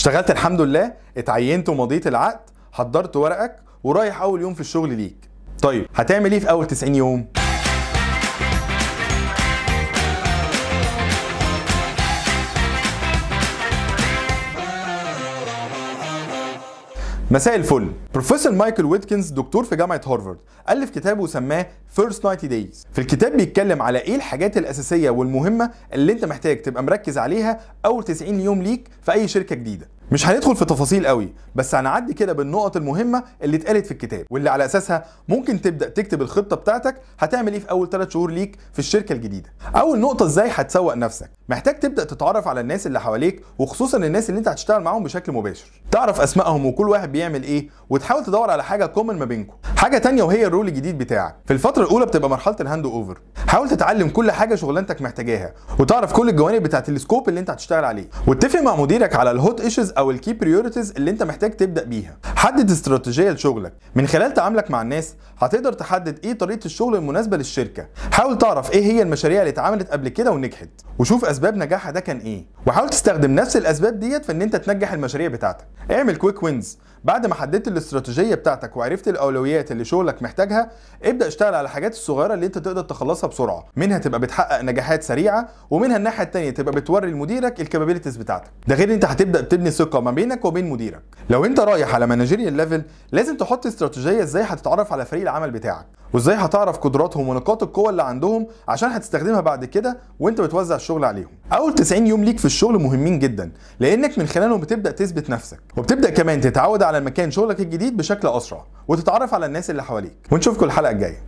اشتغلت الحمد لله، اتعينت ومضيت العقد، حضرت ورقك ورايح اول يوم في الشغل ليك. طيب هتعمل ايه في اول 90 يوم؟ مساء الفل. بروفيسور مايكل ويتكنز دكتور في جامعة هارفارد ألف كتاب وسماه First 90 Days. في الكتاب بيتكلم على ايه الحاجات الأساسية والمهمة اللي انت محتاج تبقى مركز عليها أول 90 يوم ليك في أي شركة جديدة. مش هندخل في تفاصيل قوي، بس هنعدي كده بالنقط المهمة اللي اتقالت في الكتاب واللي على أساسها ممكن تبدأ تكتب الخطة بتاعتك هتعمل ايه في أول 3 شهور ليك في الشركة الجديدة. أول نقطة ازاي هتسوق نفسك. محتاج تبدأ تتعرف على الناس اللي حواليك وخصوصا الناس اللي انت هتشتغل معاهم بشكل مباشر. تعرف أسمائهم وكل واحد بيعمل ايه وتحاول تدور على حاجة كومن ما بينكم. حاجة تانية وهي الرول الجديد بتاعك. في الفترة الأولى بتبقى مرحلة الهاند اوفر. حاول تتعلم كل حاجة شغلانتك محتاجاها وتعرف كل الجوانب بتاعت السكوب اللي انت هتشتغل عليه، واتفق مع مديرك على الهوت ايشوز او الكي بريوريتيز اللي انت محتاج تبدا بيها. حدد استراتيجيه لشغلك. من خلال تعاملك مع الناس هتقدر تحدد ايه طريقه الشغل المناسبه للشركه. حاول تعرف ايه هي المشاريع اللي اتعملت قبل كده ونجحت وشوف اسباب نجاحها ده كان ايه، وحاول تستخدم نفس الاسباب ديت في ان انت تنجح المشاريع بتاعتك. اعمل كويك وينز. بعد ما حددت الاستراتيجيه بتاعتك وعرفت الاولويات اللي شغلك محتاجها، ابدا اشتغل على الحاجات الصغيره اللي انت تقدر تخلصها بسرعه، منها تبقى بتحقق نجاحات سريعه ومنها الناحيه الثانيه تبقى بتوري لمديرك الكابابيلتيز بتاعتك. ده غير انت هتبدا تبني ثقه ما بينك وبين مديرك. لو انت رايح على مانجيريال ليفل لازم تحط استراتيجيه ازاي هتتعرف على فريق العمل بتاعك وازاي هتعرف قدراتهم ونقاط القوه اللي عندهم عشان هتستخدمها بعد كده وانت بتوزع الشغل عليهم. اول 90 يوم ليك في الشغل مهمين جدا لانك من خلالهم بتبدا تثبت نفسك وبتبدا كمان تتعود على مكان شغلك الجديد بشكل اسرع وتتعرف على الناس اللي حواليك. ونشوفكم الحلقه الجايه.